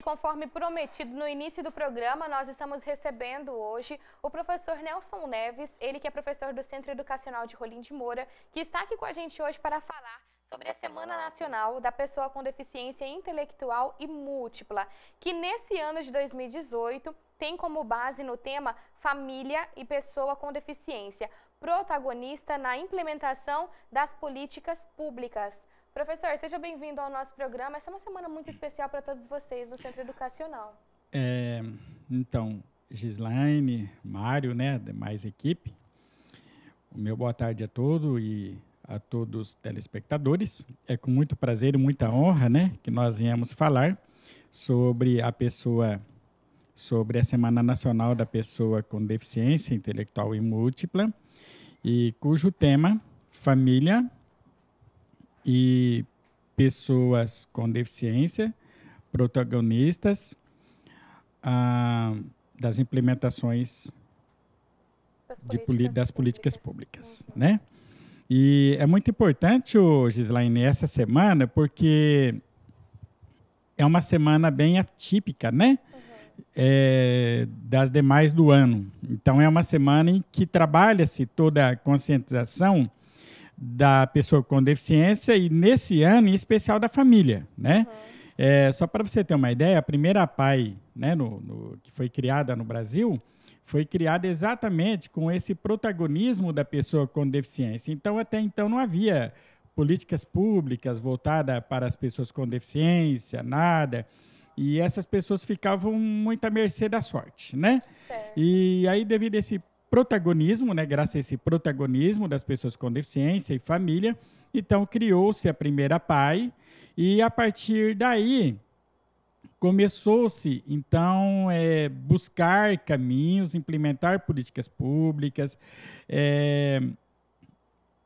Conforme prometido no início do programa, nós estamos recebendo hoje o professor Nelson Neves, ele que é professor do Centro Educacional de Rolim de Moura, que está aqui com a gente hoje para falar sobre a Semana Nacional da Pessoa com Deficiência Intelectual e Múltipla, que nesse ano de 2018 tem como base no tema Família e Pessoa com Deficiência, protagonista na implementação das políticas públicas. Professor, seja bem-vindo ao nosso programa. Essa é uma semana muito especial para todos vocês do Centro Educacional. Então, Gislaine, Mário, né, demais equipe, o meu boa tarde a todos e a todos os telespectadores. É com muito prazer e muita honra, né, que nós viemos falar sobre sobre a Semana Nacional da Pessoa com Deficiência Intelectual e Múltipla, e cujo tema, família e pessoas com deficiência, protagonistas das implementações das políticas públicas, né? E é muito importante, Gislaine, essa semana, porque é uma semana bem atípica, né? Das demais do ano. Então, é uma semana em que trabalha-se toda a conscientização da pessoa com deficiência e, nesse ano, em especial, da família, né? Só para você ter uma ideia, a primeira PAI, né, que foi criada no Brasil, foi criada exatamente com esse protagonismo da pessoa com deficiência. Então, até então, não havia políticas públicas voltadas para as pessoas com deficiência, nada. E essas pessoas ficavam muito à mercê da sorte, né? Certo. E aí, devido a esse protagonismo, né, graças a esse protagonismo das pessoas com deficiência e família, então criou-se a primeira PAI e a partir daí começou-se então buscar caminhos, implementar políticas públicas,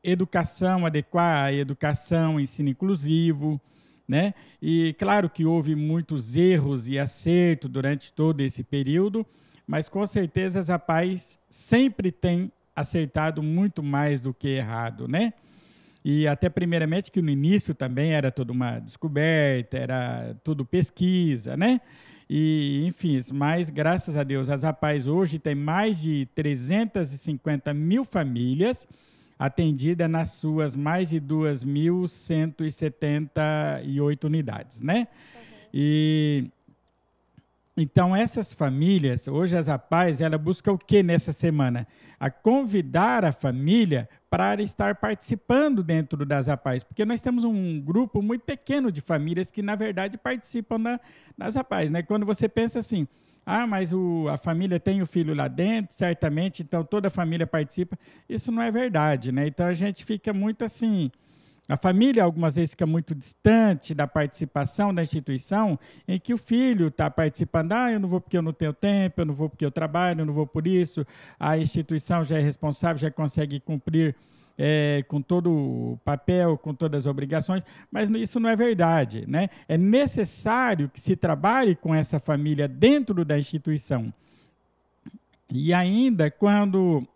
educação adequada, educação, ensino inclusivo, né? E claro que houve muitos erros e acertos durante todo esse período, mas com certeza as APAES sempre têm acertado muito mais do que errado, né? E até primeiramente que no início também era toda uma descoberta, era tudo pesquisa, né? E, enfim, mas graças a Deus as APAES hoje têm mais de 350 mil famílias atendidas nas suas mais de 2.178 unidades, né? Então, essas famílias, hoje as APAES, ela busca o que nessa semana? A convidar a família para estar participando dentro das APAES, porque nós temos um grupo muito pequeno de famílias que, na verdade, participam das APAES, né? Quando você pensa assim, mas a família tem o filho lá dentro, certamente, então toda a família participa, isso não é verdade, né? Então, a gente fica muito assim... A família, algumas vezes, fica muito distante da participação da instituição, em que o filho está participando, eu não vou porque eu não tenho tempo, eu não vou porque eu trabalho, eu não vou por isso, a instituição já é responsável, já consegue cumprir com todo o papel, com todas as obrigações, mas isso não é verdade, né? É necessário que se trabalhe com essa família dentro da instituição. E ainda, quando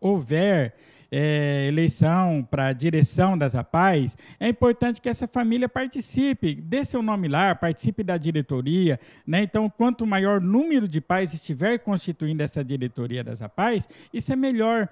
houver eleição para a direção das APAES, é importante que essa família participe, dê seu nome lá, participe da diretoria, né? Então, quanto maior número de pais estiver constituindo essa diretoria das APAES, isso é melhor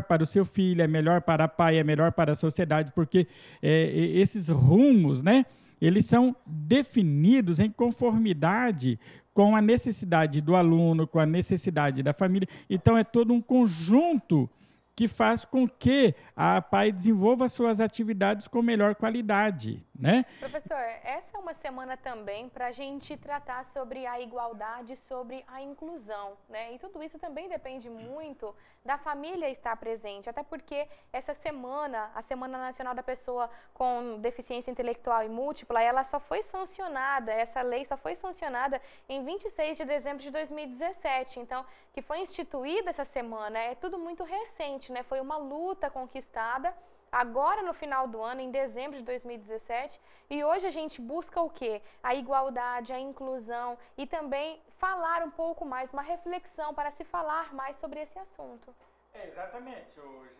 para o seu filho, é melhor para a PAI, é melhor para a sociedade, porque esses rumos, né, eles são definidos em conformidade com a necessidade do aluno, com a necessidade da família. Então, é todo um conjunto que faz com que a PAI desenvolva suas atividades com melhor qualidade, né? Professor, essa é uma semana também para a gente tratar sobre a igualdade, sobre a inclusão, né? E tudo isso também depende muito da família estar presente, até porque essa semana, a Semana Nacional da Pessoa com Deficiência Intelectual e Múltipla, ela só foi sancionada, essa lei só foi sancionada em 26 de dezembro de 2017, então, que foi instituída essa semana, é tudo muito recente, né? Foi uma luta conquistada agora no final do ano, em dezembro de 2017, e hoje a gente busca o quê? A igualdade, a inclusão e também falar um pouco mais, uma reflexão para se falar mais sobre esse assunto. Exatamente,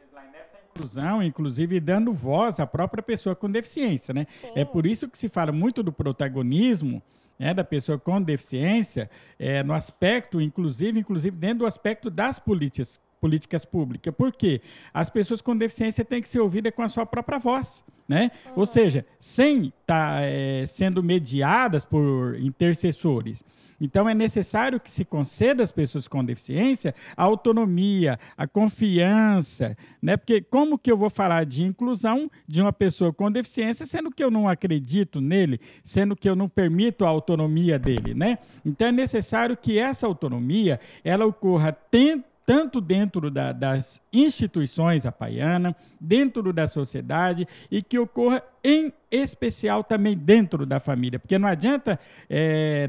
Gislaine, nessa inclusão, inclusive dando voz à própria pessoa com deficiência, né? Sim. É por isso que se fala muito do protagonismo, né, da pessoa com deficiência, no aspecto, inclusive dentro do aspecto das políticas públicas. Por quê? As pessoas com deficiência têm que ser ouvidas com a sua própria voz, né? Ou seja, sem estar sendo mediadas por intercessores. Então, é necessário que se conceda às pessoas com deficiência a autonomia, a confiança, né? Porque como que eu vou falar de inclusão de uma pessoa com deficiência, sendo que eu não acredito nele, sendo que eu não permito a autonomia dele, né? Então, é necessário que essa autonomia, ela ocorra tanto dentro das instituições apaianas, dentro da sociedade, e que ocorra em especial também dentro da família. Porque não adianta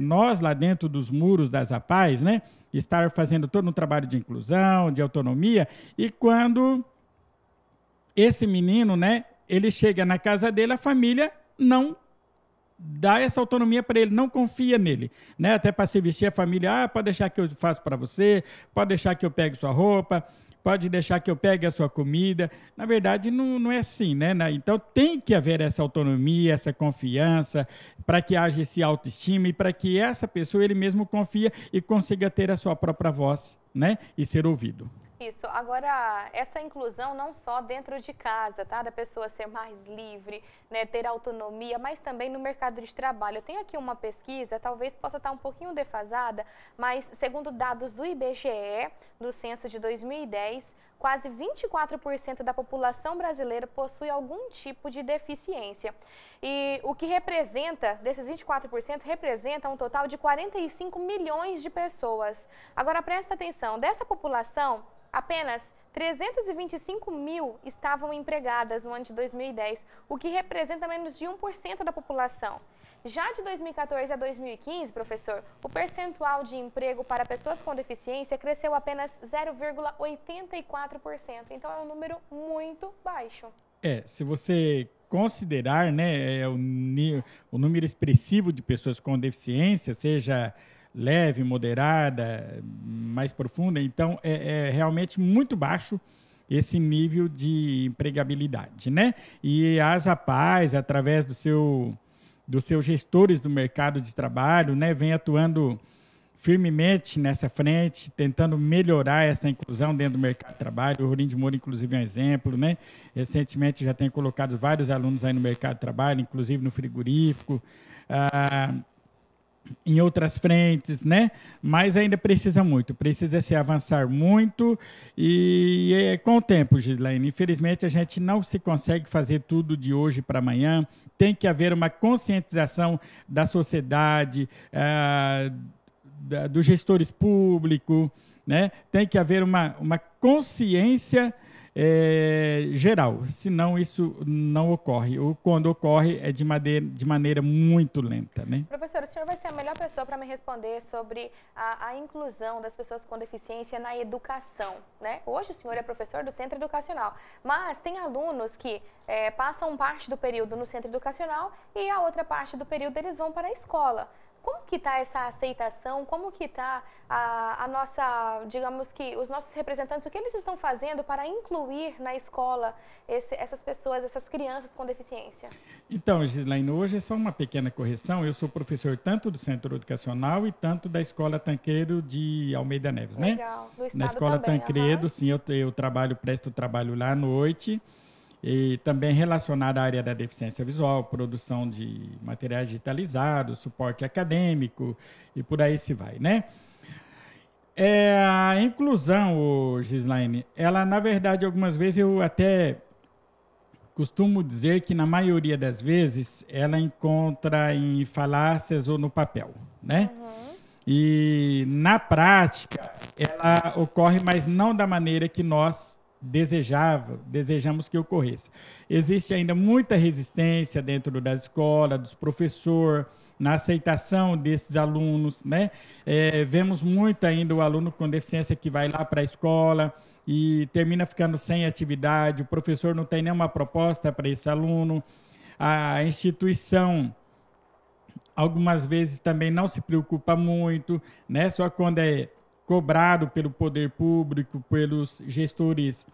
nós, lá dentro dos muros das APAES, né, estar fazendo todo um trabalho de inclusão, de autonomia, e quando esse menino, né, ele chega na casa dele, a família não dá essa autonomia para ele, não confia nele, né? Até para se vestir, a família, pode deixar que eu faço para você, pode deixar que eu pegue sua roupa, pode deixar que eu pegue a sua comida. Na verdade, não é assim, né? Então, tem que haver essa autonomia, essa confiança, para que haja esse autoestima e para que essa pessoa, ele mesmo confia e consiga ter a sua própria voz, né? E ser ouvido. Isso. Agora, essa inclusão não só dentro de casa, tá? Da pessoa ser mais livre, né? Ter autonomia, mas também no mercado de trabalho. Eu tenho aqui uma pesquisa, talvez possa estar um pouquinho defasada, mas segundo dados do IBGE, do censo de 2010, quase 24% da população brasileira possui algum tipo de deficiência. E o que representa, desses 24%, representa um total de 45 milhões de pessoas. Agora, presta atenção, dessa população, apenas 325 mil estavam empregadas no ano de 2010, o que representa menos de 1% da população. Já de 2014 a 2015, professor, o percentual de emprego para pessoas com deficiência cresceu apenas 0,84%. Então, é um número muito baixo. Se você considerar, né, o número expressivo de pessoas com deficiência, seja leve, moderada, mais profunda, então é realmente muito baixo esse nível de empregabilidade, né? E as APAES, através dos seus gestores do mercado de trabalho, né, vem atuando firmemente nessa frente, tentando melhorar essa inclusão dentro do mercado de trabalho. O Rolim de Moura, inclusive, é um exemplo, né? Recentemente já tem colocado vários alunos aí no mercado de trabalho, inclusive no frigorífico, em outras frentes, né? Mas ainda precisa se avançar muito e com o tempo, Gislaine, infelizmente a gente não se consegue fazer tudo de hoje para amanhã, tem que haver uma conscientização da sociedade, dos gestores públicos, né? Tem que haver uma consciência geral, senão isso não ocorre, ou quando ocorre é de maneira muito lenta, né? Professor, o senhor vai ser a melhor pessoa para me responder sobre a inclusão das pessoas com deficiência na educação, né? Hoje o senhor é professor do centro educacional, mas tem alunos que passam parte do período no centro educacional e a outra parte do período eles vão para a escola. Como que está essa aceitação? Como que está a nossa, digamos que, os nossos representantes, o que eles estão fazendo para incluir na escola essas pessoas, essas crianças com deficiência? Então, Gislaine, hoje é só uma pequena correção. Eu sou professor tanto do Centro Educacional e tanto da Escola Tancredo de Almeida Neves, né? Legal. Do estado na Escola também, Tancredo, sim, eu presto trabalho lá à noite. E também relacionado à área da deficiência visual, produção de materiais digitalizados, suporte acadêmico e por aí se vai, né? A inclusão, Gislaine, ela, na verdade, algumas vezes eu até costumo dizer que, na maioria das vezes, ela encontra em falácias ou no papel, né? E, na prática, ela ocorre, mas não da maneira que nós desejamos que ocorresse. Existe ainda muita resistência dentro da escola, dos professores, na aceitação desses alunos, né? Vemos muito ainda o aluno com deficiência que vai lá para a escola e termina ficando sem atividade, o professor não tem nenhuma proposta para esse aluno, a instituição algumas vezes também não se preocupa muito, né? Só quando cobrado pelo poder público, pelos gestores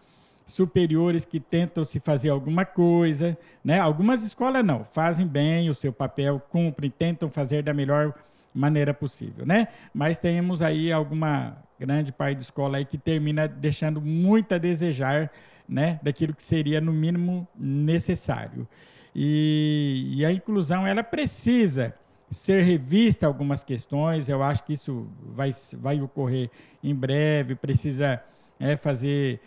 superiores que tentam se fazer alguma coisa, né? Algumas escolas não, fazem bem o seu papel, cumprem, tentam fazer da melhor maneira possível, né? Mas temos aí alguma grande parte de escola aí que termina deixando muito a desejar, né? Daquilo que seria no mínimo necessário. E a inclusão, ela precisa ser revista algumas questões, eu acho que isso vai ocorrer em breve, precisa fazer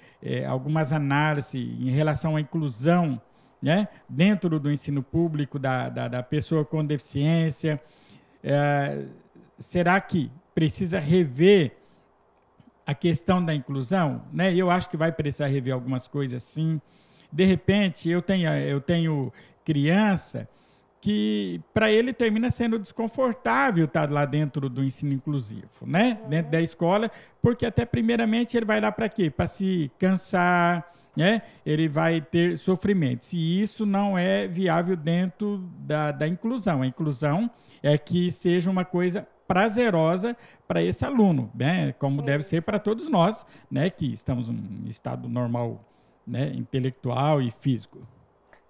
algumas análises em relação à inclusão, né, dentro do ensino público da pessoa com deficiência. Será que precisa rever a questão da inclusão? Né? Eu acho que vai precisar rever algumas coisas, sim. De repente, eu tenho criança que para ele termina sendo desconfortável estar lá dentro do ensino inclusivo, né? Dentro da escola, porque até primeiramente ele vai lá para quê? Para se cansar, né? Ele vai ter sofrimentos. E isso não é viável dentro da inclusão. A inclusão é que seja uma coisa prazerosa para esse aluno, né? Como deve ser para todos nós, né? Que estamos em estado normal, né? Intelectual e físico.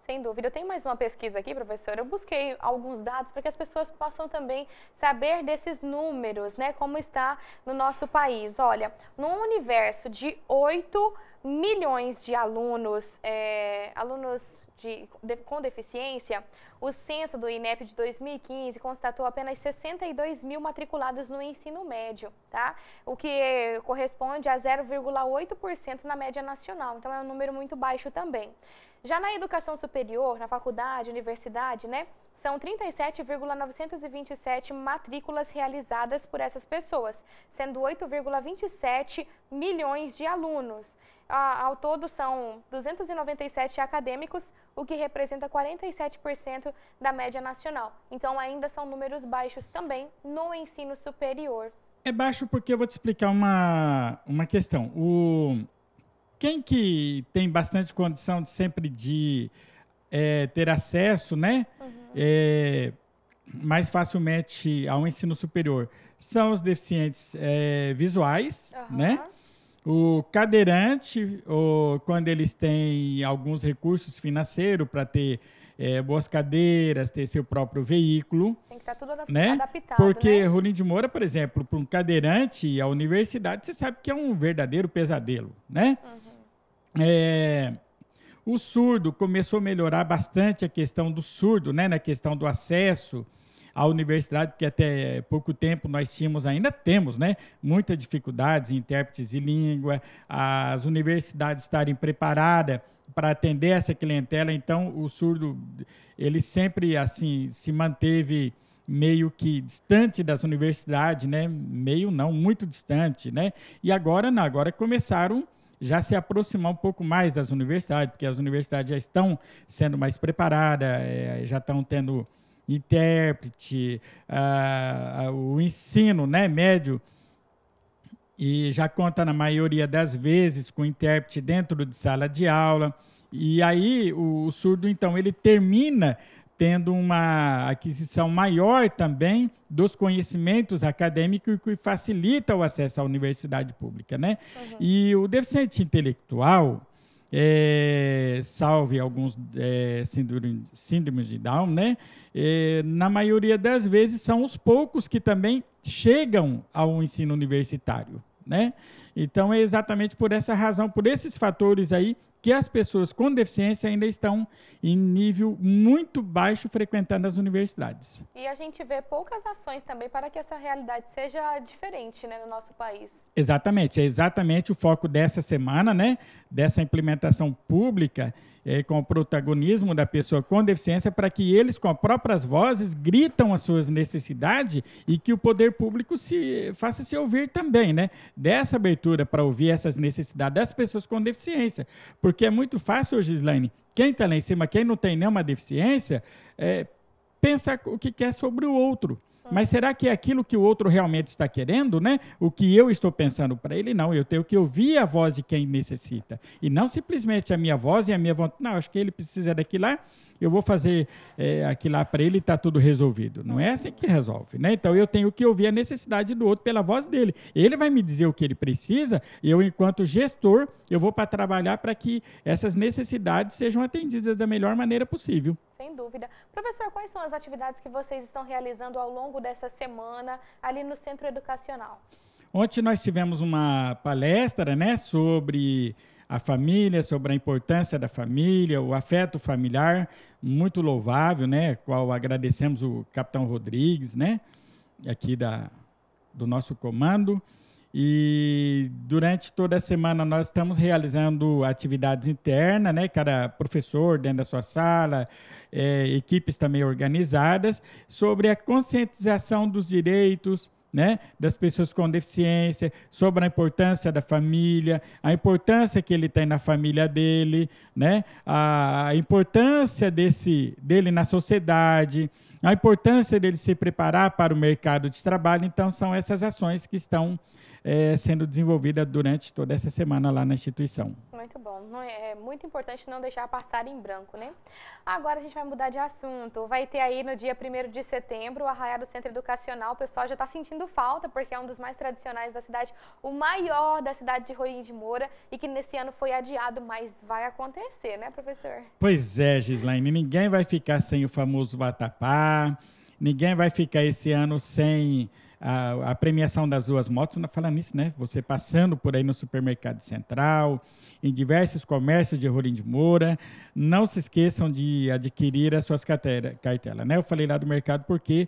Sem dúvida. Eu tenho mais uma pesquisa aqui, professor. Eu busquei alguns dados para que as pessoas possam também saber desses números, né? Como está no nosso país. Olha, num universo de 8 milhões de alunos, com deficiência, o censo do INEP de 2015 constatou apenas 62 mil matriculados no ensino médio, tá? O que corresponde a 0,8% na média nacional. Então, é um número muito baixo também. Já na educação superior, na faculdade, universidade, né, são 37,927 matrículas realizadas por essas pessoas, sendo 8,27 milhões de alunos. Ao todo, são 297 acadêmicos, o que representa 47% da média nacional. Então, ainda são números baixos também no ensino superior. É baixo porque eu vou te explicar uma questão. Quem que tem bastante condição de sempre ter acesso, né, mais facilmente ao ensino superior são os deficientes visuais, né? O cadeirante, quando eles têm alguns recursos financeiros para ter boas cadeiras, ter seu próprio veículo. Tem que estar tudo adaptado, porque, né? Rolim de Moura, por exemplo, para um cadeirante, a universidade, você sabe que é um verdadeiro pesadelo, né? O surdo começou a melhorar bastante a questão do surdo, né, na questão do acesso à universidade, porque até pouco tempo nós ainda temos, né, muitas dificuldades em intérpretes de língua, as universidades estarem preparadas para atender essa clientela. Então o surdo, ele sempre assim se manteve meio que distante das universidades, né, meio não, muito distante, né, e agora não, agora começaram já se aproximar um pouco mais das universidades, porque as universidades já estão sendo mais preparadas, já estão tendo intérprete, o ensino, né, médio, e já conta na maioria das vezes com intérprete dentro de sala de aula. E aí o surdo, então, ele termina tendo uma aquisição maior também dos conhecimentos acadêmicos que facilita o acesso à universidade pública, né? E o deficiente intelectual, salve alguns síndromes de Down, né? Na maioria das vezes são os poucos que também chegam ao ensino universitário, né? Então é exatamente por essa razão, por esses fatores aí, que as pessoas com deficiência ainda estão em nível muito baixo frequentando as universidades. E a gente vê poucas ações também para que essa realidade seja diferente, né, no nosso país. Exatamente, é exatamente o foco dessa semana, né, dessa implementação pública, com o protagonismo da pessoa com deficiência, para que eles, com as próprias vozes, gritam as suas necessidades e que o poder público faça se ouvir também, né? Dessa abertura para ouvir essas necessidades das pessoas com deficiência. Porque é muito fácil, Gislaine, quem está lá em cima, quem não tem nenhuma deficiência, pensa o que quer sobre o outro. Mas será que é aquilo que o outro realmente está querendo, né? O que eu estou pensando para ele? Não, eu tenho que ouvir a voz de quem necessita. E não simplesmente a minha voz e a minha vontade. Não, acho que ele precisa daquilo lá eu vou fazer aquilo lá para ele e está tudo resolvido. Não é assim que resolve, né? Então, eu tenho que ouvir a necessidade do outro pela voz dele. Ele vai me dizer o que ele precisa e eu, enquanto gestor, eu vou para trabalhar para que essas necessidades sejam atendidas da melhor maneira possível. Sem dúvida. Professor, quais são as atividades que vocês estão realizando ao longo dessa semana ali no Centro Educacional? Ontem nós tivemos uma palestra, né, sobre a família, sobre a importância da família, o afeto familiar, muito louvável, né, qual agradecemos o capitão Rodrigues, né, aqui do nosso comando. E durante toda a semana nós estamos realizando atividades internas, né, cada professor dentro da sua sala, equipes também organizadas, sobre a conscientização dos direitos, né, das pessoas com deficiência, sobre a importância da família, a importância que ele tem na família dele, né, a importância dele na sociedade, a importância dele se preparar para o mercado de trabalho. Então, são essas ações que estão sendo desenvolvidas durante toda essa semana lá na instituição. Muito bom. É muito importante não deixar passar em branco, né? Agora a gente vai mudar de assunto. Vai ter aí no dia 1º de setembro o Arraiá do Centro Educacional. O pessoal já está sentindo falta, porque é um dos mais tradicionais da cidade, o maior da cidade de Rolim de Moura, e que nesse ano foi adiado, mas vai acontecer, né, professor? Pois é, Gislaine, ninguém vai ficar sem o famoso vatapá, ninguém vai ficar esse ano sem a premiação das 2 motos. Falando nisso, né? Você passando por aí no supermercado central, em diversos comércios de Rolim de Moura, não se esqueçam de adquirir as suas cartelas, né? Eu falei lá do mercado porque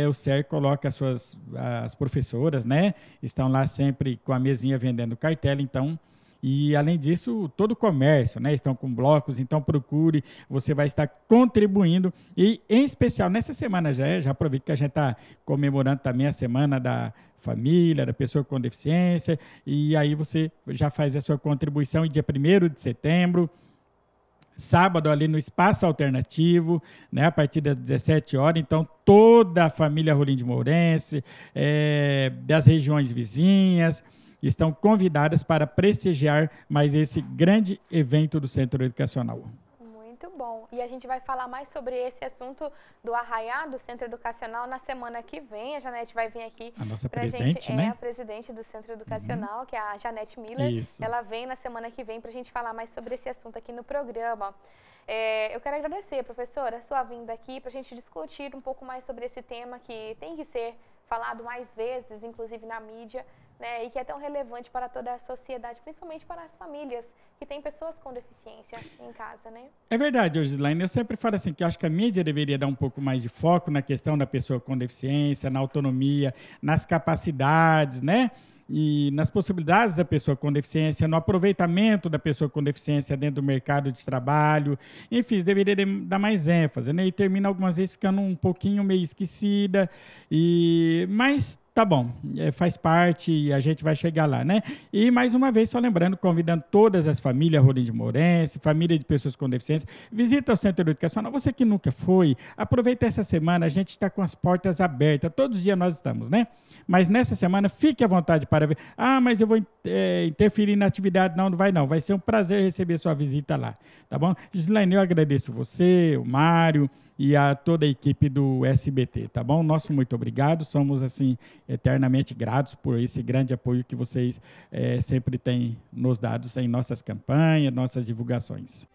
o SER coloca as professoras, né? Estão lá sempre com a mesinha vendendo cartela, então. E, além disso, todo o comércio, né, estão com blocos, então procure, você vai estar contribuindo. E, em especial, nessa semana já aproveito que a gente está comemorando também a Semana da Família, da Pessoa com Deficiência, e aí você já faz a sua contribuição. E dia 1º de setembro, sábado, ali no Espaço Alternativo, né, a partir das 17 horas, então toda a família Rolim de Mourense, das regiões vizinhas, estão convidadas para prestigiar mais esse grande evento do Centro Educacional. Muito bom. E a gente vai falar mais sobre esse assunto do Arraiá do Centro Educacional na semana que vem. A Janete vai vir aqui. A nossa presidente, gente, né? É a presidente do Centro Educacional, que é a Janete Miller. Isso. Ela vem na semana que vem para a gente falar mais sobre esse assunto aqui no programa. Eu quero agradecer, professora, a sua vinda aqui para a gente discutir um pouco mais sobre esse tema que tem que ser falado mais vezes, inclusive na mídia, né, e que é tão relevante para toda a sociedade, principalmente para as famílias que têm pessoas com deficiência em casa, né? É verdade, Gislaine. Eu sempre falo assim, que eu acho que a mídia deveria dar um pouco mais de foco na questão da pessoa com deficiência, na autonomia, nas capacidades, né? E nas possibilidades da pessoa com deficiência, no aproveitamento da pessoa com deficiência dentro do mercado de trabalho. Enfim, deveria dar mais ênfase, né? E termina algumas vezes ficando um pouquinho meio esquecida, mas tá bom, faz parte e a gente vai chegar lá, né? E mais uma vez, só lembrando, convidando todas as famílias Rolim de Mourense, família de pessoas com deficiência, visita o Centro Educacional. Você que nunca foi, aproveita essa semana, a gente está com as portas abertas, todos os dias nós estamos, né? Mas nessa semana, fique à vontade para ver. Ah, mas eu vou interferir na atividade. Não, não vai não. Vai ser um prazer receber sua visita lá, tá bom? Gislaine, eu agradeço você, o Mário e a toda a equipe do SBT, tá bom? Nosso muito obrigado. Somos, assim, eternamente gratos por esse grande apoio que vocês sempre têm nos dado em nossas campanhas, nossas divulgações.